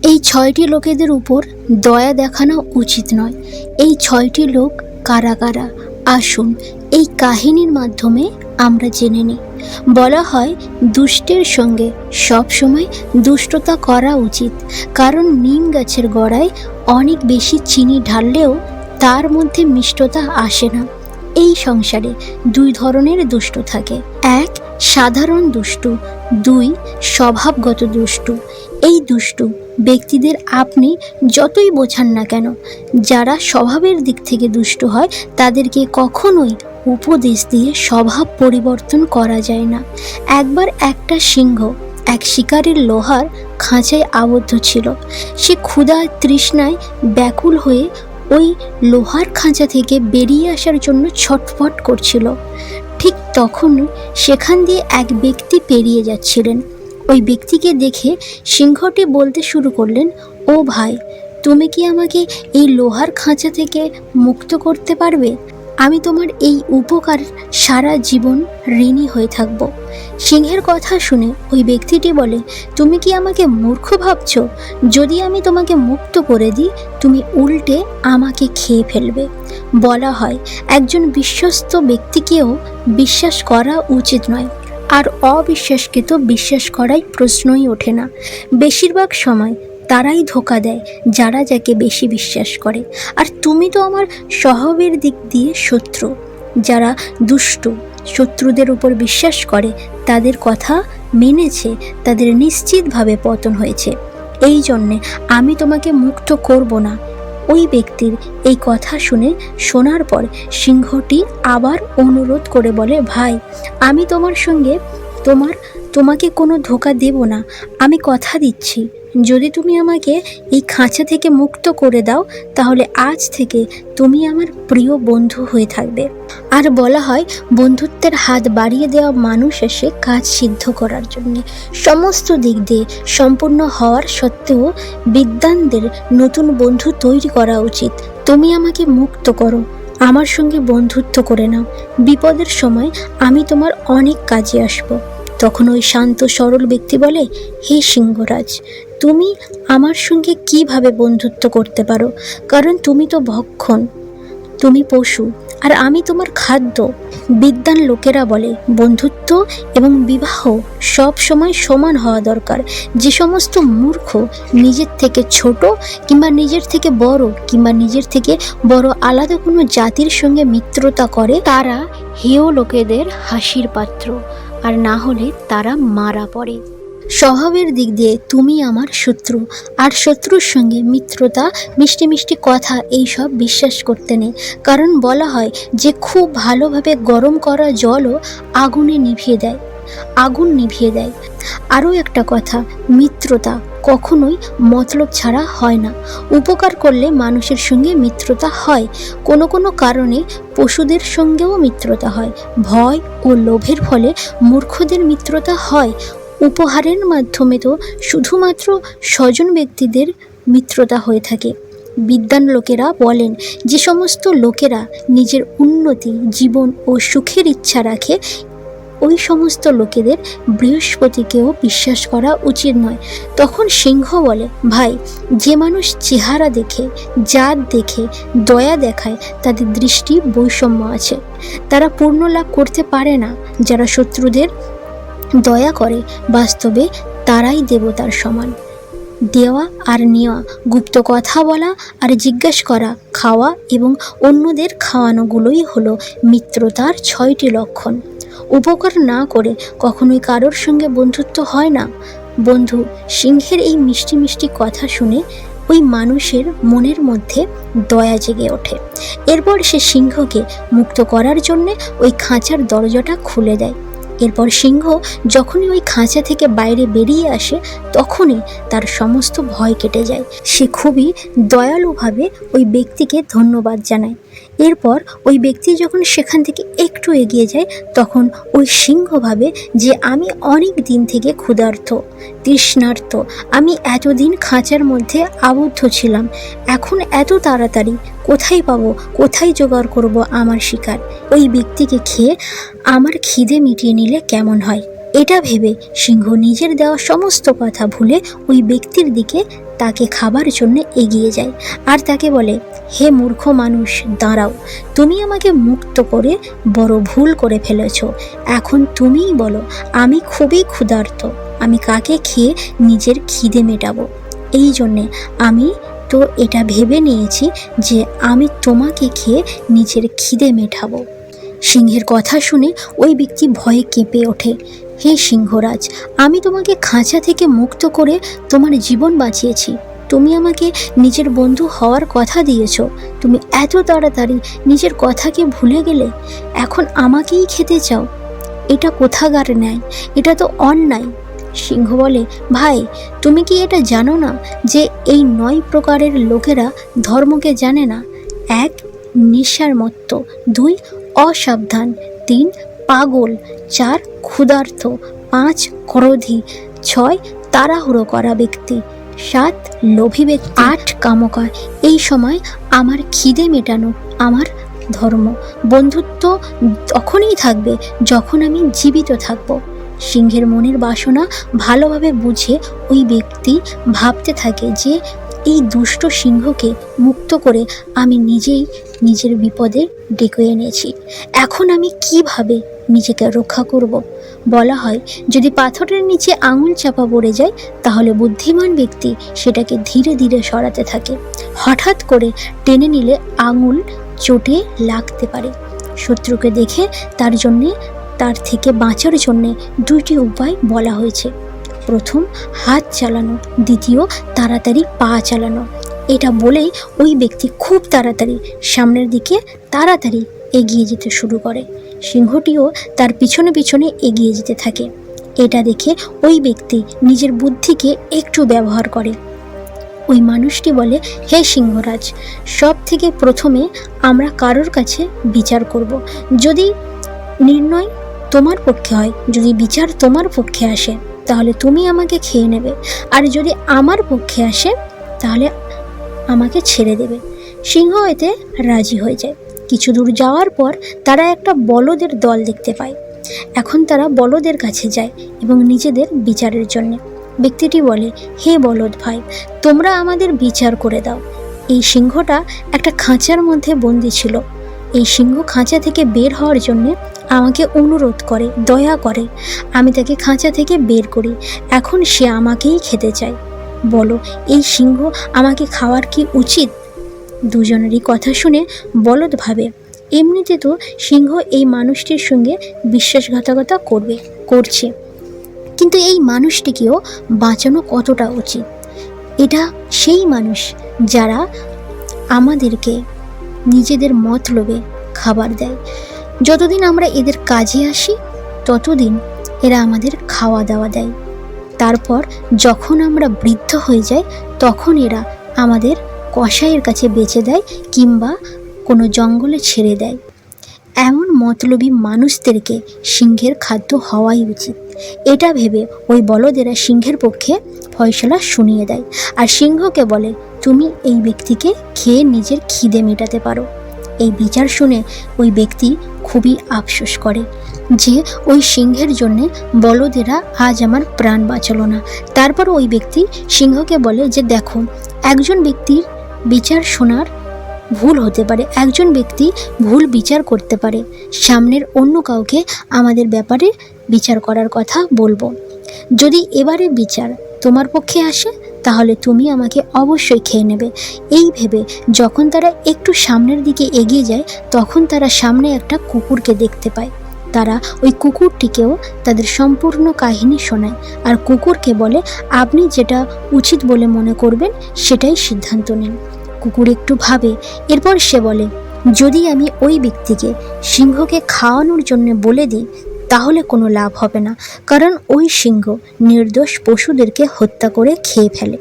এই ৬টি লোকেদের উপর দয়া দেখানো উচিত নয়। এই ৬টি লোক কারা কারা, আসুন এই কাহিনীর মাধ্যমে আমরা জেনে নিই। বলা হয় দুষ্টের সঙ্গে সবসময় দুষ্টতা করা উচিত, কারণ নিম গাছের গোড়ায় অনেক বেশি চিনি ঢাললেও তার মধ্যে মিষ্টতা আসে না। এই সংসারে দুই ধরনের দুষ্ট থাকে, এক সাধারণ দুষ্টু, দুই স্বভাবগত দুষ্টু। এই দুষ্টু ব্যক্তিদের আপনি যতই বোঝান না কেন, যারা স্বভাবের দিক থেকে দুষ্টু হয় তাদেরকে কখনোই উপদেশ দিয়ে স্বভাব পরিবর্তন করা যায় না। একবার একটা সিংহ এক শিকারীর লোহার খাঁচায় আবদ্ধ ছিল। সে ক্ষুধা তৃষ্ণায় ব্যাকুল হয়ে ওই লোহার খাঁচা থেকে বেরিয়ে আসার জন্য ছটফট করছিল। ঠিক তখন সেখান দিয়ে এক ব্যক্তি পেরিয়ে যাচ্ছিলেন। ওই ব্যক্তিকে দেখে সিংহটি বলতে শুরু করলেন, ও ভাই, তুমি কি আমাকে এই লোহার খাঁচা থেকে মুক্ত করতে পারবে? আমি তোমার এই উপকার সারা জীবন ঋণী হয়ে থাকব। সিংহের কথা শুনে ওই ব্যক্তিটি বলে, তুমি কি আমাকে মূর্খ ভাবছ? যদি আমি তোমাকে মুক্ত করে দিই, তুমি উল্টে আমাকে খেয়ে ফেলবে। বলা হয় একজন বিশ্বস্ত ব্যক্তিকেও বিশ্বাস করা উচিত নয়, আর অবিশ্বাসকে তো বিশ্বাস করাই প্রশ্নই ওঠে না। বেশিরভাগ সময় তারাই ধোঁকা দেয় যারা যাকে বেশি বিশ্বাস করে। আর তুমি তো আমার স্বভাবের দিক দিয়ে শত্রু। যারা দুষ্টু শত্রুদের উপর বিশ্বাস করে, তাদের কথা মেনেছে, তাদের নিশ্চিতভাবে পতন হয়েছে। এই জন্যে আমি তোমাকে মুক্ত করব না। ওই ব্যক্তির এই কথা শোনার পর সিংহটি আবার অনুরোধ করে বলে, ভাই, আমি তোমার সঙ্গে তোমাকে কোনো ধোঁকা দেব না। আমি কথা দিচ্ছি, যদি তুমি আমাকে এই খাঁচা থেকে মুক্ত করে দাও, তাহলে আজ থেকে তুমি আমার প্রিয় বন্ধু হয়ে থাকবে। আর বলা হয় বন্ধুত্বের হাত বাড়িয়ে দেওয়া মানুষ এসে কাজ সিদ্ধ করার জন্য। সমস্ত দিক দিয়ে সম্পূর্ণ হওয়ার সত্ত্বেও বিদ্বানদের নতুন বন্ধু তৈরি করা উচিত। তুমি আমাকে মুক্ত করো, আমার সঙ্গে বন্ধুত্ব করে নাও। বিপদের সময় আমি তোমার অনেক কাজে আসব। তখন ওই শান্ত সরল ব্যক্তি বলে, হে সিংহরাজ, তুমি আমার সঙ্গে কিভাবে বন্ধুত্ব করতে পারো? কারণ তুমি তো ভক্ষণ, তুমি পশু, আর আমি তোমার খাদ্য। বিদ্বান লোকেরা বলে বন্ধুত্ব এবং বিবাহ সব সময় সমান হওয়া দরকার। যে সমস্ত মূর্খ নিজের থেকে ছোট কিংবা নিজের থেকে বড় কিংবা নিজের থেকে বড় আলাদা কোনো জাতির সঙ্গে মিত্রতা করে, তারা হেয় লোকেদের হাসির পাত্র, আর না হলে তারা মারা পড়ে। স্বভাবের দিক দিয়ে তুমি আমার শত্রু, আর শত্রুর সঙ্গে মিত্রতা, মিষ্টি মিষ্টি কথা এইসব বিশ্বাস করতে নেই। কারণ বলা হয় যে খুব ভালোভাবে গরম করা জলও আগুন নিভিয়ে দেয়। আরও একটা কথা, মিত্রতা কখনোই মতলব ছাড়া হয় না। উপকার করলে মানুষের সঙ্গে মিত্রতা হয়, কোনো কোনো কারণে পশুদের সঙ্গেও মিত্রতা হয়। ভয় ও লোভের ফলে মূর্খদের মিত্রতা হয়। উপহারের মাধ্যমে তো শুধুমাত্র স্বজন ব্যক্তিদের মিত্রতা হয়ে থাকে। বিদ্বান লোকেরা বলেন যে সমস্ত লোকেরা নিজের উন্নতি, জীবন ও সুখের ইচ্ছা রাখে, ওই সমস্ত লোকেদের বৃহস্পতিকেও বিশ্বাস করা উচিত নয়। তখন সিংহ বলে, ভাই, যে মানুষ চেহারা দেখে, জাত দেখে দয়া দেখায়, তাদের দৃষ্টি বৈষম্য আছে। তারা পূর্ণ লাভ করতে পারে না। যারা শত্রুদের দয়া করে, বাস্তবে তারাই দেবতার সমান। দেওয়া আর নেওয়া, গুপ্ত কথা বলা আর জিজ্ঞেস করা, খাওয়া এবং অন্যদের খাওয়ানোগুলোই হলো মিত্রতার 6টি লক্ষণ। উপকার না করে কখনোই কারোর সঙ্গে বন্ধুত্ব হয় না। বন্ধু সিংহের এই মিষ্টি মিষ্টি কথা শুনে ওই মানুষের মনের মধ্যে দয়া জেগে ওঠে। এরপর সে সিংহকে মুক্ত করার জন্যে ওই খাঁচার দরজাটা খুলে দেয়। এরপর সিংহ যখনই ওই খাঁচা থেকে বাইরে বেরিয়ে আসে, তখনই তার সমস্ত ভয় কেটে যায়। সে খুবই দয়ালুভাবে ওই ব্যক্তিকে ধন্যবাদ জানায়। এরপর ওই ব্যক্তি যখন সেখান থেকে একটু এগিয়ে যায়, তখন ওই সিংহ ভাবে যে আমি অনেক দিন থেকে ক্ষুধার্ত, তৃষ্ণার্ত, আমি এতদিন খাঁচার মধ্যে আবদ্ধ ছিলাম, এখন এত তাড়াতাড়ি কোথায় পাবো, কোথায় জোগাড় করব আমার শিকার? ওই ব্যক্তিকে খেয়ে আমার খিদে মিটিয়ে নিলে কেমন হয়? এটা ভেবে সিংহ নিজের দেওয়া সমস্ত কথা ভুলে ওই ব্যক্তির দিকে তাকে খাবার জন্য এগিয়ে যায় আর তাকে বলে, হে মূর্খ মানুষ, দাঁড়াও, তুমি আমাকে মুক্ত করে বড় ভুল করে ফেলেছ। এখন তুমিই বলো, আমি খুবই ক্ষুধার্ত, আমি কাকে খেয়ে নিজের খিদে মেটাবো? এই জন্যে আমি তো এটা ভেবে নিয়েছি যে আমি তোমাকে খেয়ে নিজের খিদে মেটাবো। সিংহের কথা শুনে ওই ব্যক্তি ভয়ে কেঁপে ওঠে। হে সিংহরাজ, আমি তোমাকে খাঁচা থেকে মুক্ত করে তোমার জীবন বাঁচিয়েছি। তুমি আমাকে নিজের বন্ধু হওয়ার কথা দিয়েছ, তুমি এত তাড়াতাড়ি নিজের কথাকে ভুলে গেলে, এখন আমাকেই খেতে চাও? এটা কোথাকার ন্যায়? এটা তো অন্যায়। সিংহ বলে, ভাই, তুমি কি এটা জানো না যে এই 9 প্রকারের লোকেরা ধর্মকে জানে না? 1, নেশার মত্ত; 2, অসাবধান; 3, পাগল; 4, ক্ষুধার্ত; 5, ক্রোধী; 6, তাড়াহুড়ো করা ব্যক্তি; 7, লোভী ব্যক্তি; 8, কামকার। এই সময় আমার খিদে মেটানো আমার ধর্ম। বন্ধুত্ব তখনই থাকবে যখন আমি জীবিত থাকব। সিংহের মনের বাসনা ভালোভাবে বুঝে ওই ব্যক্তি ভাবতে থাকে যে এই দুষ্ট সিংহকে মুক্ত করে আমি নিজেই নিজের বিপদে ডেকে এনেছি। এখন আমি কিভাবে নিজেকে রক্ষা করব? বলা হয়, যদি পাথরের নিচে আঙুল চাপা পড়ে যায় তাহলে বুদ্ধিমান ব্যক্তি সেটাকে ধীরে ধীরে সরাতে থাকে। হঠাৎ করে টেনে নিলে আঙুল চোটে লাগতে পারে। শত্রুকে দেখে তার থেকে বাঁচার জন্যে 2টি উপায় বলা হয়েছে। প্রথম, হাত চালানো; দ্বিতীয়, তাড়াতাড়ি পা চালানো। এটা বলেই ওই ব্যক্তি খুব তাড়াতাড়ি সামনের দিকে তাড়াতাড়ি এগিয়ে যেতে শুরু করে। সিংহটিও তার পিছনে পিছনে এগিয়ে যেতে থাকে। এটা দেখে ওই ব্যক্তি নিজের বুদ্ধিকে একটু ব্যবহার করে। ওই মানুষটি বলে, হে সিংহরাজ, সব থেকে প্রথমে আমরা কারোর কাছে বিচার করব। যদি নির্ণয় তোমার পক্ষে হয়, যদি বিচার তোমার পক্ষে আসে, তাহলে তুমি আমাকে খেয়ে নেবে, আর যদি আমার পক্ষে আসে তাহলে আমাকে ছেড়ে দেবে। সিংহ এতে রাজি হয়ে যায়। কিছু দূর যাওয়ার পর তারা একটা বলদের দল দেখতে পায়। এখন তারা বলদের কাছে যায় এবং নিজেদের বিচারের জন্য। ব্যক্তিটি বলে, হে বলদ ভাই, তোমরা আমাদের বিচার করে দাও। এই সিংহটা একটা খাঁচার মধ্যে বন্দি ছিল। এই সিংহ খাঁচা থেকে বের হওয়ার জন্য আমাকে অনুরোধ করে, দয়া করে। আমি তাকে খাঁচা থেকে বের করি। এখন সে আমাকেই খেতে চায়। বলো, এই সিংহ আমাকে খাওয়ার কি উচিত? দুজনেরই কথা শুনে বলদ ভাবে, এমনিতে তো সিংহ এই মানুষটির সঙ্গে বিশ্বাসঘাতকতা করছে, কিন্তু এই মানুষটিকেও বাঁচানো কতটা উচিত? এটা সেই মানুষ যারা আমাদেরকে নিজেদের মতলবে খাবার দেয়। যতদিন আমরা এদের কাজে আসি ততদিন এরা আমাদের খাওয়া দাওয়া দেয়। তারপর যখন আমরা বৃদ্ধ হয়ে যাই তখন এরা আমাদের কসাইয়ের কাছে বেচে দেয় কিংবা কোনো জঙ্গলে ছেড়ে দেয়। এমন মতলবী মানুষদেরকে সিংহের খাদ্য হওয়াই উচিত। এটা ভেবে ওই বলদেরা সিংহের পক্ষে ফয়সলা শুনিয়ে দেয় আর সিংহকে বলে, তুমি এই ব্যক্তিকে খেয়ে নিজের খিদে মেটাতে পারো। এই বিচার শুনে ওই ব্যক্তি খুবই আফসোস করে যে ওই সিংহের জন্যে বলদেরা আজ আমার প্রাণ বাঁচালো না। তারপর ওই ব্যক্তি সিংহকে বলে যে, দেখো, একজন ব্যক্তির বিচার শোনার ভুল হতে পারে, একজন ব্যক্তি ভুল বিচার করতে পারে। সামনের অন্য কাউকে আমাদের ব্যাপারে বিচার করার কথা বলবো। যদি এবারে বিচার তোমার পক্ষে আসে তাহলে তুমি আমাকে অবশ্যই খেয়ে নেবে। এই ভেবে যখন তারা একটু সামনের দিকে এগিয়ে যায় তখন তারা সামনে একটা কুকুরকে দেখতে পায়। তারা ওই কুকুরটিকেও তাদের সম্পূর্ণ কাহিনী শোনায় আর কুকুরকে বলে, আপনি যেটা উচিত বলে মনে করবেন সেটাই সিদ্ধান্ত নিন। কুকুর একটু ভাবে, এরপর সে বলে, যদি আমি ওই ব্যক্তিকে সিংহকে খাওয়ানোর জন্য বলে দিই তাহলে কোনো লাভ হবে না, কারণ ওই সিংহ নির্দোষ পশুদেরকে হত্যা করে খেয়ে ফেলে।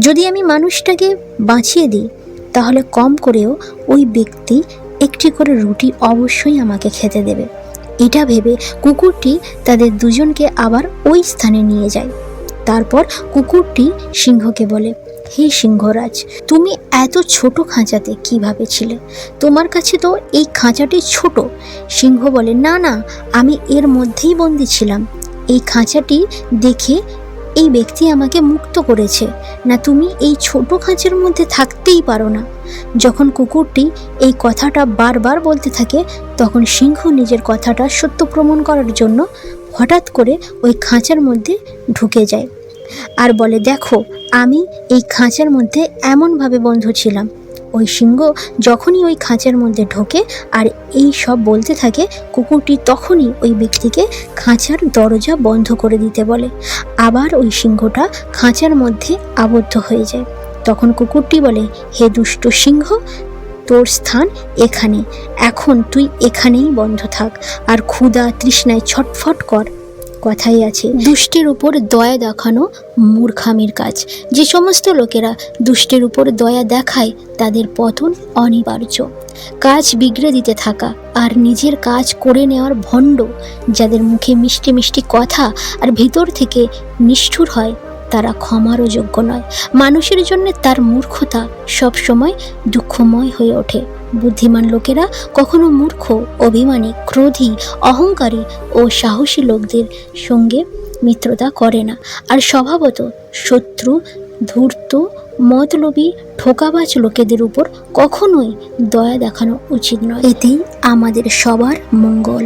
যদি আমি মানুষটাকে বাঁচিয়ে দিই তাহলে কম করেও ওই ব্যক্তি একটি করে রুটি অবশ্যই আমাকে খেতে দেবে। এটা ভেবে কুকুরটি তাদের দুজনকে আবার ওই স্থানে নিয়ে যায়। তারপর কুকুরটি সিংহকে বলে, হে সিংহরাজ, তুমি এত ছোট খাঁচাতে কিভাবে ছিলে? তোমার কাছে তো এই খাঁচাটি ছোট। সিংহ বলে, না না, আমি এর মধ্যেই বন্দি ছিলাম। এই খাঁচাটি দেখে এই ব্যক্তি আমাকে মুক্ত করেছে, না তুমি এই ছোট খাঁচার মধ্যে থাকতেই পারো না। যখন কুকুরটি এই কথাটা বারবার বলতে থাকে, তখন সিংহ নিজের কথাটা সত্য প্রমাণ করার জন্য হঠাৎ করে ওই খাঁচার মধ্যে ঢুকে যায় আর বলে, দেখো আমি এই খাঁচার মধ্যে এমনভাবে বন্ধ ছিলাম। ওই সিংহ যখনই ওই খাঁচার মধ্যে ঢোকে আর এই সব বলতে থাকে, কুকুরটি তখনই ওই ব্যক্তিকে খাঁচার দরজা বন্ধ করে দিতে বলে। আবার ওই সিংহটা খাঁচার মধ্যে আবদ্ধ হয়ে যায়। তখন কুকুরটি বলে, হে দুষ্ট সিংহ, তোর স্থান এখানে, এখন তুই এখানেই বন্ধ থাক আর ক্ষুধা তৃষ্ণায় ছটফট কর। কথাই আছে, দুষ্টের উপর দয়া দেখানো মূর্খামির কাজ। যে সমস্ত লোকেরা দুষ্টের উপর দয়া দেখায় তাদের পতন অনিবার্য। কাজ বিগড়ে দিতে থাকা আর নিজের কাজ করে নেওয়ার ভণ্ড, যাদের মুখে মিষ্টি মিষ্টি কথা আর ভিতর থেকে নিষ্ঠুর হয়, তারা ক্ষমারও যোগ্য নয়। মানুষের জন্য তার মূর্খতা সবসময় দুঃখময় হয়ে ওঠে। বুদ্ধিমান লোকেরা কখনো মূর্খ, অভিমানী, ক্রোধী, অহংকারী ও সাহসী লোকদের সঙ্গে মিত্রতা করে না। আর স্বভাবত শত্রু, ধূর্ত, মতলবী, ঠোকাবাজ লোকেদের উপর কখনোই দয়া দেখানো উচিত নয়। এতেই আমাদের সবার মঙ্গল।